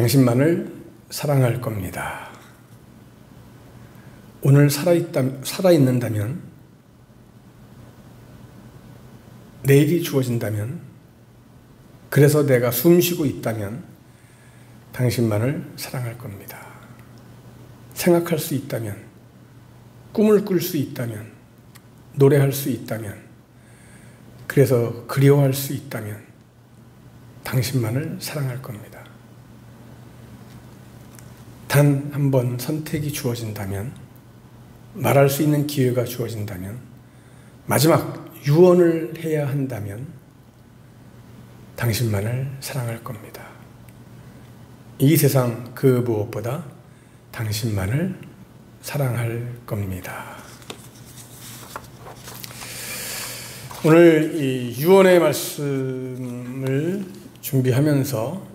당신만을 사랑할 겁니다. 오늘 살아있는다면, 내일이 주어진다면, 그래서 내가 숨쉬고 있다면 당신만을 사랑할 겁니다. 생각할 수 있다면, 꿈을 꿀 수 있다면, 노래할 수 있다면, 그래서 그리워할 수 있다면 당신만을 사랑할 겁니다. 단 한 번 선택이 주어진다면, 말할 수 있는 기회가 주어진다면, 마지막 유언을 해야 한다면 당신만을 사랑할 겁니다. 이 세상 그 무엇보다 당신만을 사랑할 겁니다. 오늘 이 유언의 말씀을 준비하면서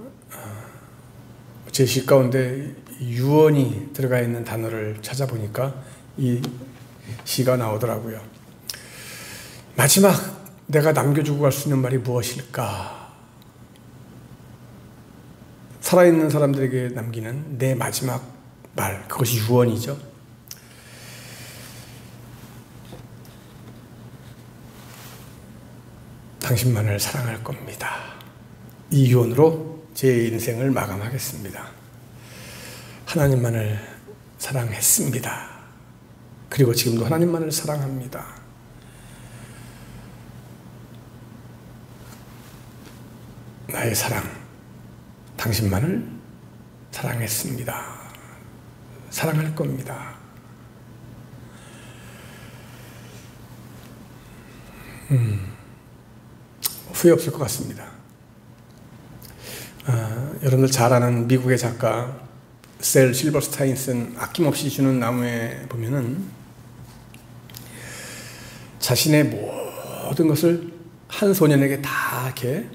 제 시 가운데 유언이 들어가 있는 단어를 찾아보니까 이 시가 나오더라고요. 마지막 내가 남겨주고 갈 수 있는 말이 무엇일까? 살아있는 사람들에게 남기는 내 마지막 말, 그것이 유언이죠. 당신만을 사랑할 겁니다. 이 유언으로 제 인생을 마감하겠습니다. 하나님만을 사랑했습니다. 그리고 지금도 하나님만을 사랑합니다. 나의 사랑, 당신만을 사랑했습니다. 사랑할 겁니다. 후회 없을 것 같습니다. 여러분들 잘 아는 미국의 작가 셀 실버스타인 쓴 아낌없이 주는 나무에 보면은 자신의 모든 것을 한 소년에게 다 이렇게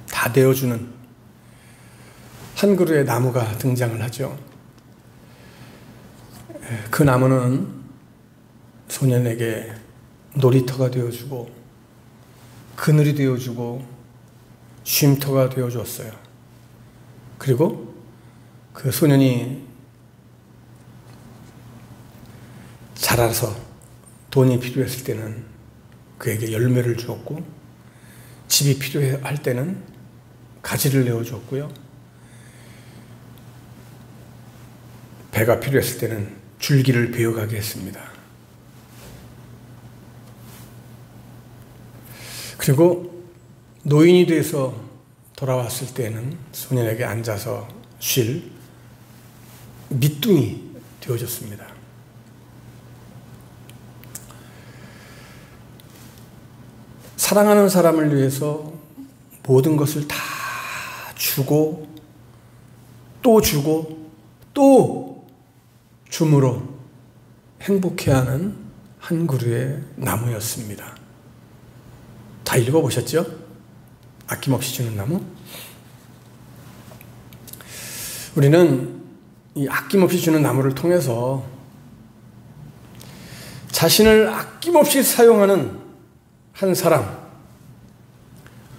다 내어주는 한 그루의 나무가 등장을 하죠. 그 나무는 소년에게 놀이터가 되어주고 그늘이 되어주고 쉼터가 되어주었어요. 그리고 그 소년이 자라서 돈이 필요했을 때는 그에게 열매를 주었고, 집이 필요할 때는 가지를 내어주었고요, 배가 필요했을 때는 줄기를 베어가게 했습니다. 그리고 노인이 돼서 돌아왔을 때는 소년에게 앉아서 쉴 밑둥이 되어줬습니다. 사랑하는 사람을 위해서 모든 것을 다 주고 또 주고 또 줌으로 행복해하는 한 그루의 나무였습니다. 다 읽어보셨죠? 아낌없이 주는 나무? 우리는 이 아낌없이 주는 나무를 통해서 자신을 아낌없이 사용하는 한 사람,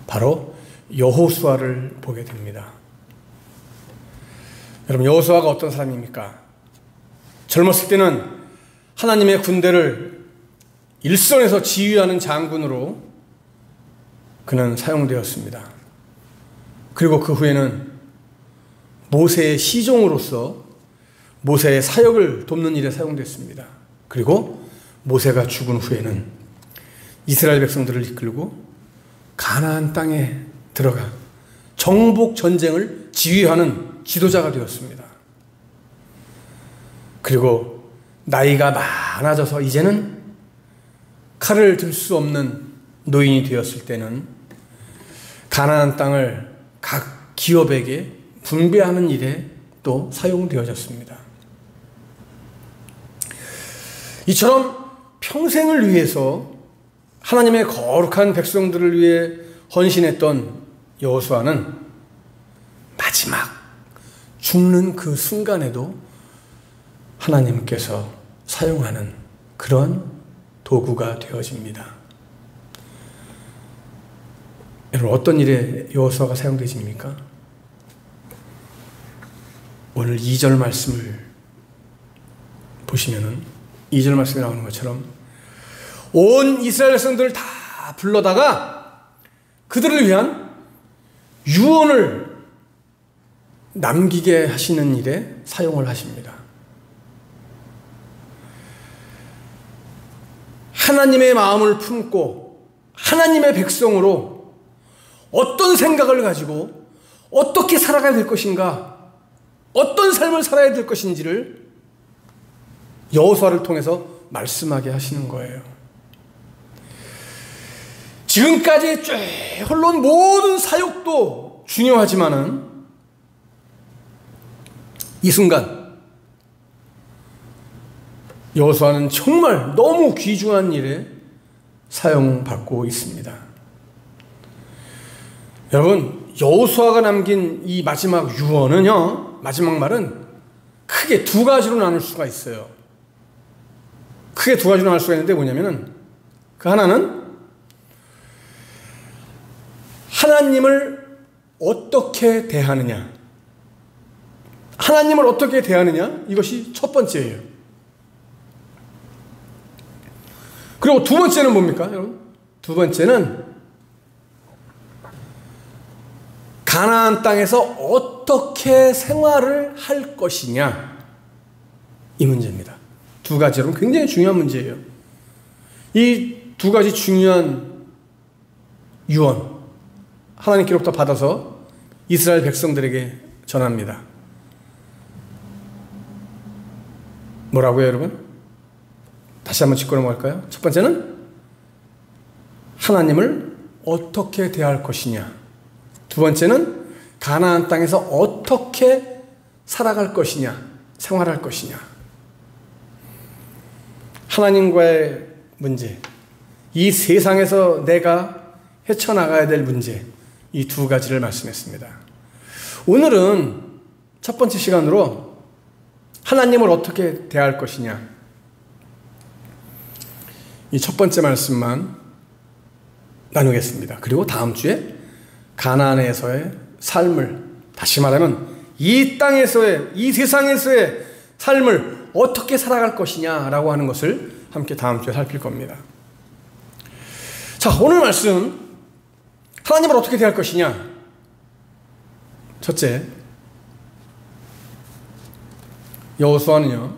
바로 여호수아를 보게 됩니다. 여러분, 여호수아가 어떤 사람입니까? 젊었을 때는 하나님의 군대를 일선에서 지휘하는 장군으로 그는 사용되었습니다. 그리고 그 후에는 모세의 시종으로서 모세의 사역을 돕는 일에 사용됐습니다. 그리고 모세가 죽은 후에는 이스라엘 백성들을 이끌고 가나안 땅에 들어가 정복 전쟁을 지휘하는 지도자가 되었습니다. 그리고 나이가 많아져서 이제는 칼을 들 수 없는 노인이 되었을 때는 가나안 땅을 각 기업에게 분배하는 일에 또 사용되어졌습니다. 이처럼 평생을 위해서 하나님의 거룩한 백성들을 위해 헌신했던 여호수아는 마지막 죽는 그 순간에도 하나님께서 사용하는 그런 도구가 되어집니다. 여러분, 어떤 일에 여호수아가 사용되십니까? 오늘 2절 말씀을 보시면은 2절 말씀에 나오는 것처럼 온 이스라엘 백성들을 다 불러다가 그들을 위한 유언을 남기게 하시는 일에 사용을 하십니다. 하나님의 마음을 품고 하나님의 백성으로 어떤 생각을 가지고 어떻게 살아가야 될 것인가, 어떤 삶을 살아야 될 것인지를 여호수아를 통해서 말씀하게 하시는 거예요. 지금까지 쭉 흘러온 모든 사역도 중요하지만은 이 순간 여호수아는 정말 너무 귀중한 일에 사용받고 있습니다. 여러분, 여호수아가 남긴 이 마지막 유언은요, 마지막 말은 크게 두 가지로 나눌 수가 있어요. 크게 두 가지로 나눌 수가 있는데 뭐냐면은 그 하나는 하나님을 어떻게 대하느냐, 하나님을 어떻게 대하느냐, 이것이 첫 번째예요. 그리고 두 번째는 뭡니까, 여러분? 두 번째는 가나안 땅에서 어떻게 생활을 할 것이냐, 이 문제입니다. 두 가지로 굉장히 중요한 문제예요. 이 두 가지 중요한 유언, 하나님께로부터 받아서 이스라엘 백성들에게 전합니다. 뭐라고요, 여러분? 다시 한번 짚고 넘어갈까요? 첫 번째는 하나님을 어떻게 대할 것이냐. 두 번째는 가나안 땅에서 어떻게 살아갈 것이냐, 생활할 것이냐. 하나님과의 문제, 이 세상에서 내가 헤쳐나가야 될 문제, 이 두 가지를 말씀했습니다. 오늘은 첫 번째 시간으로 하나님을 어떻게 대할 것이냐, 이 첫 번째 말씀만 나누겠습니다. 그리고 다음 주에 가나안에서의 삶을, 다시 말하면 이 땅에서의, 이 세상에서의 삶을 어떻게 살아갈 것이냐라고 하는 것을 함께 다음 주에 살필 겁니다. 자, 오늘 말씀, 하나님을 어떻게 대할 것이냐. 첫째, 여호수아는요,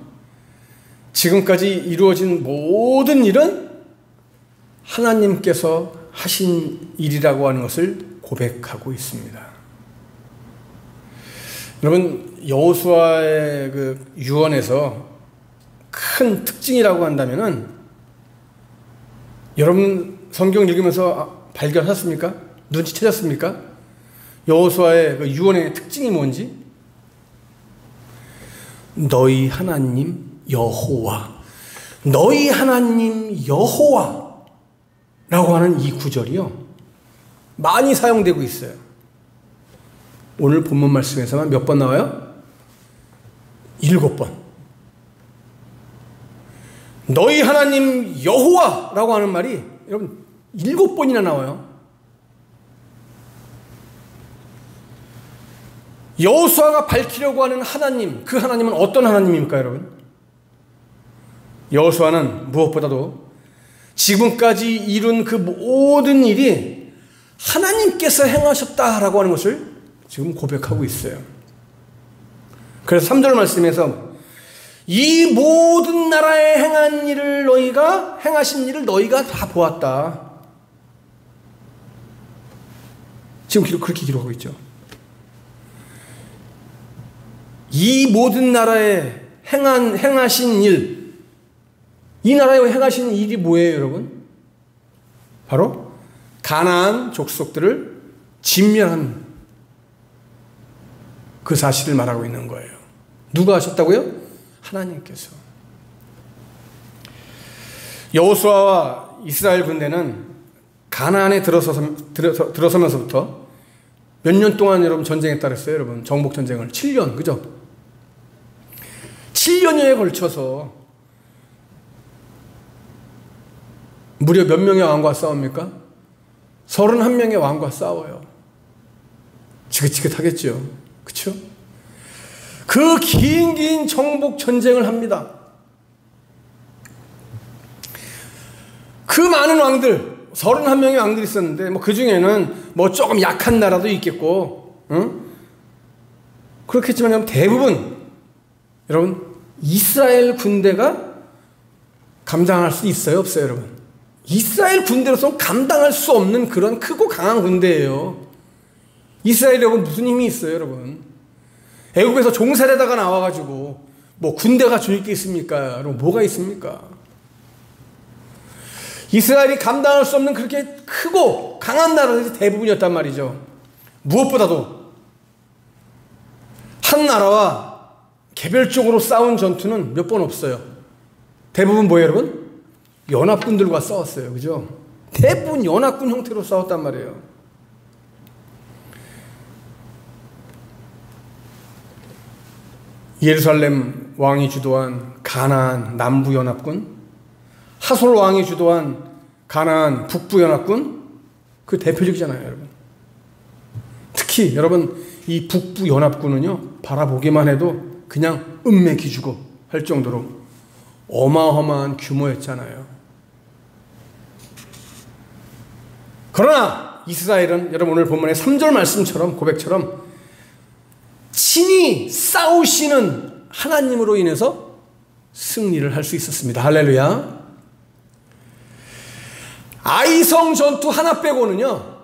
지금까지 이루어진 모든 일은 하나님께서 하신 일이라고 하는 것을 고백하고 있습니다. 여러분, 여호수아의 그 유언에서 큰 특징이라고 한다면은, 여러분 성경 읽으면서 발견하셨습니까? 눈치채셨습니까? 여호수아의 그 유언의 특징이 뭔지? 너희 하나님 여호와, 너희 하나님 여호와 라고 하는 이 구절이요, 많이 사용되고 있어요. 오늘 본문 말씀에서만 몇 번 나와요? 7번. 너희 하나님 여호와라고 하는 말이 여러분 7번이나 나와요. 여호수아가 밝히려고 하는 하나님, 그 하나님은 어떤 하나님입니까, 여러분? 여호수아는 무엇보다도 지금까지 이룬 그 모든 일이 하나님께서 행하셨다라고 하는 것을 지금 고백하고 있어요. 그래서 3절 말씀에서 이 모든 나라에 행한 일을 너희가, 행하신 일을 너희가 다 보았다. 지금 그렇게 기록하고 있죠. 이 모든 나라에 행하신 일, 이 나라에 행하신 일이 뭐예요, 여러분? 바로 가나안 족속들을 진멸한 그 사실을 말하고 있는 거예요. 누가 하셨다고요? 하나님께서. 여호수아와 이스라엘 군대는 가나안에 들어서면서부터 몇 년 동안 여러분 전쟁에 따랐어요, 여러분. 정복 전쟁을 7년, 그죠? 7년여에 걸쳐서 무려 몇 명의 왕과 싸웁니까? 31명의 왕과 싸워요. 지긋지긋하겠죠. 그렇죠? 그 긴 정복 전쟁을 합니다. 그 많은 왕들, 31명의 왕들이 있었는데, 그 중에는 조금 약한 나라도 있겠고, 그렇겠지만 대부분, 여러분, 이스라엘 군대가 감당할 수 있어요, 없어요, 여러분? 이스라엘 군대로서는 감당할 수 없는 그런 크고 강한 군대예요. 이스라엘이 여러분 무슨 힘이 있어요, 여러분? 애국에서 종살에다가 나와가지고 군대가 좋을 게 있습니까? 여러분 뭐가 있습니까? 이스라엘이 감당할 수 없는 그렇게 크고 강한 나라들이 대부분이었단 말이죠. 무엇보다도 한 나라와 개별적으로 싸운 전투는 몇 번 없어요. 대부분 뭐예요, 여러분? 연합군들과 싸웠어요. 그죠? 대부분 연합군 형태로 싸웠단 말이에요. 예루살렘 왕이 주도한 가나안 남부연합군, 하솔 왕이 주도한 가나안 북부연합군, 그 대표적이잖아요, 여러분. 특히 여러분 이 북부연합군은요, 바라보기만 해도 그냥 음메기주고 할 정도로 어마어마한 규모였잖아요. 그러나 이스라엘은 여러분 오늘 본문의 3절 말씀처럼, 고백처럼 친히 싸우시는 하나님으로 인해서 승리를 할 수 있었습니다. 할렐루야. 아이성 전투 하나 빼고는요,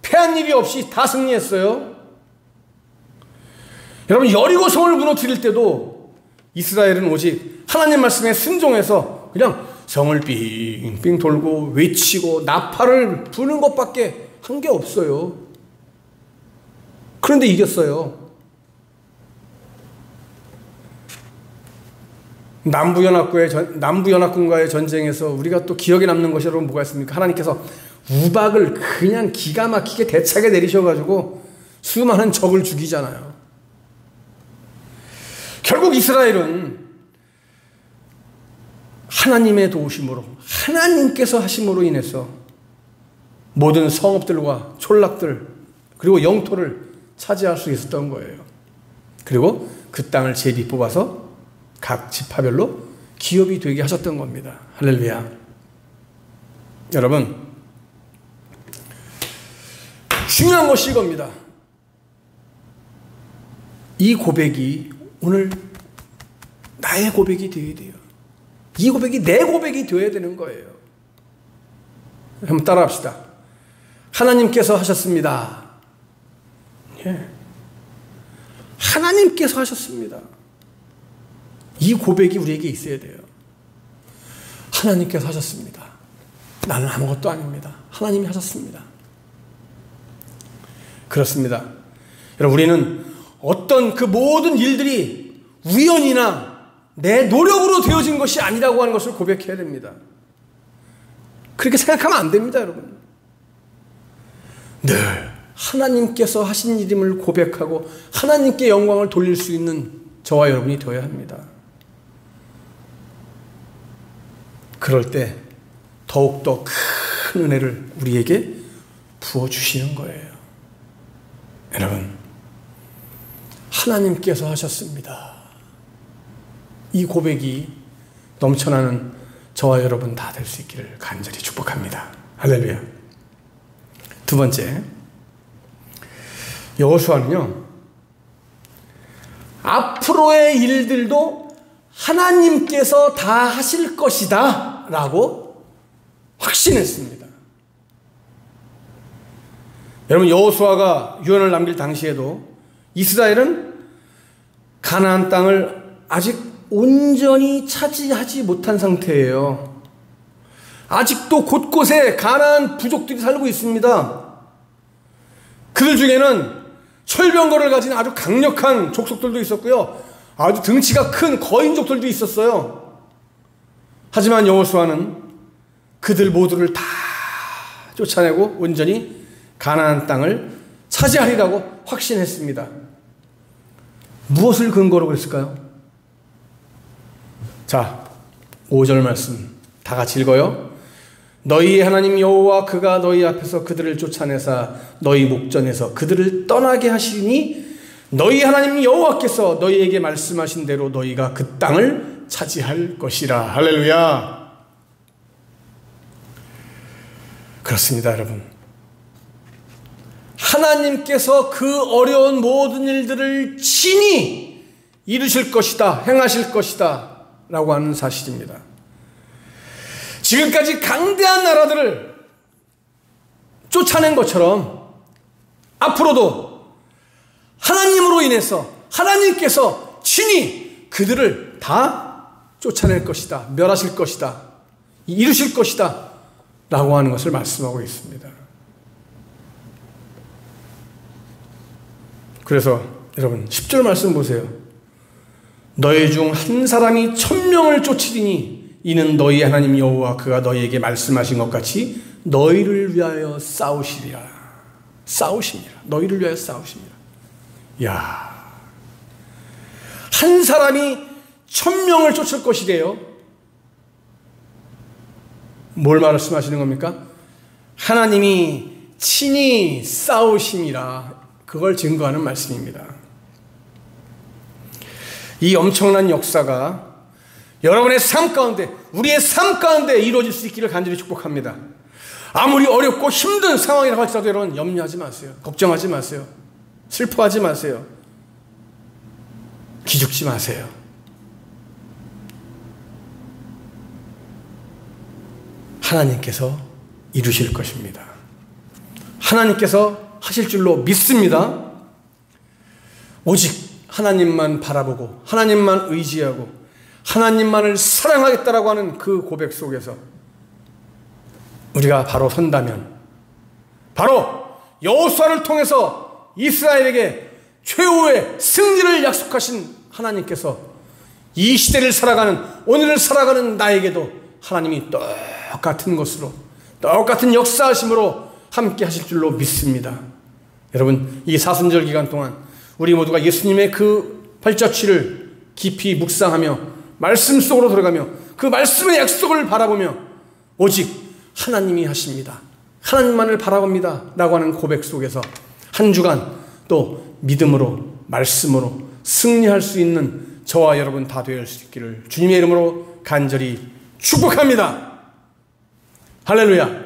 패한 일이 없이 다 승리했어요. 여러분 여리고성을 무너뜨릴 때도 이스라엘은 오직 하나님 말씀에 순종해서 그냥 성을 빙빙 돌고 외치고 나팔을 부는 것밖에 한 게 없어요. 그런데 이겼어요. 남부연합군과의 전쟁에서 우리가 또 기억에 남는 것이 여러분 뭐가 있습니까? 하나님께서 우박을 그냥 기가 막히게 대차게 내리셔가지고 수많은 적을 죽이잖아요. 결국 이스라엘은 하나님의 도우심으로, 하나님께서 하심으로 인해서 모든 성읍들과 촌락들 그리고 영토를 차지할 수 있었던 거예요. 그리고 그 땅을 제비 뽑아서 각 지파별로 기업이 되게 하셨던 겁니다. 할렐루야. 여러분, 중요한 것이 이겁니다. 이 고백이 오늘 나의 고백이 되어야 돼요. 이 고백이 내 고백이 되어야 되는 거예요. 한번 따라합시다. 하나님께서 하셨습니다. 예. 하나님께서 하셨습니다. 이 고백이 우리에게 있어야 돼요. 하나님께서 하셨습니다. 나는 아무것도 아닙니다. 하나님이 하셨습니다. 그렇습니다. 여러분, 우리는 어떤 그 모든 일들이 우연이나 내 노력으로 되어진 것이 아니라고 하는 것을 고백해야 됩니다. 그렇게 생각하면 안 됩니다, 여러분. 늘 하나님께서 하신 일임을 고백하고 하나님께 영광을 돌릴 수 있는 저와 여러분이 되어야 합니다. 그럴 때 더욱더 큰 은혜를 우리에게 부어주시는 거예요. 여러분, 하나님께서 하셨습니다. 이 고백이 넘쳐나는 저와 여러분 다 될 수 있기를 간절히 축복합니다. 할렐루야. 두 번째, 여호수아는요, 앞으로의 일들도 하나님께서 다 하실 것이다 라고 확신했습니다. 여러분, 여호수아가 유언을 남길 당시에도 이스라엘은 가나안 땅을 아직 온전히 차지하지 못한 상태예요. 아직도 곳곳에 가나안 부족들이 살고 있습니다. 그들 중에는 철병거를 가진 아주 강력한 족속들도 있었고요, 아주 등치가 큰 거인족들도 있었어요. 하지만 여호수아는 그들 모두를 다 쫓아내고 온전히 가나안 땅을 차지하리라고 확신했습니다. 무엇을 근거로 그랬을까요? 자, 5절 말씀 다 같이 읽어요. 너희의 하나님 여호와 그가 너희 앞에서 그들을 쫓아내사 너희 목전에서 그들을 떠나게 하시니 너희 하나님 여호와께서 너희에게 말씀하신 대로 너희가 그 땅을 차지할 것이라. 할렐루야. 그렇습니다, 여러분. 하나님께서 그 어려운 모든 일들을 친히 이루실 것이다, 행하실 것이다 라고 하는 사실입니다. 지금까지 강대한 나라들을 쫓아낸 것처럼 앞으로도 하나님으로 인해서 하나님께서 친히 그들을 다 쫓아낼 것이다, 멸하실 것이다, 이루실 것이다 라고 하는 것을 말씀하고 있습니다. 그래서 여러분 10절 말씀 보세요. 너희 중 한 사람이 1000명을 쫓으리니 이는 너희 하나님 여호와 그가 너희에게 말씀하신 것 같이 너희를 위하여 싸우시리라. 싸우십니다. 너희를 위하여 싸우십니다. 야, 한 사람이 1000명을 쫓을 것이래요. 뭘 말씀하시는 겁니까? 하나님이 친히 싸우심이라. 그걸 증거하는 말씀입니다. 이 엄청난 역사가 여러분의 삶 가운데, 우리의 삶 가운데 이루어질 수 있기를 간절히 축복합니다. 아무리 어렵고 힘든 상황이라고 할지라도 여러분 염려하지 마세요. 걱정하지 마세요. 슬퍼하지 마세요. 기죽지 마세요. 하나님께서 이루실 것입니다. 하나님께서 하실 줄로 믿습니다. 오직 하나님만 바라보고 하나님만 의지하고 하나님만을 사랑하겠다라고 하는 그 고백 속에서 우리가 바로 선다면, 바로 여호수아를 통해서 이스라엘에게 최후의 승리를 약속하신 하나님께서 이 시대를 살아가는, 오늘을 살아가는 나에게도 하나님이 똑같은 것으로, 똑같은 역사하심으로 함께 하실 줄로 믿습니다. 여러분, 이 사순절 기간 동안 우리 모두가 예수님의 그 발자취를 깊이 묵상하며 말씀 속으로 들어가며 그 말씀의 약속을 바라보며 오직 하나님이 하십니다, 하나님만을 바라봅니다 라고 하는 고백 속에서 한 주간 또 믿음으로 말씀으로 승리할 수 있는 저와 여러분 다 되어 수 있기를 주님의 이름으로 간절히 축복합니다. 할렐루야.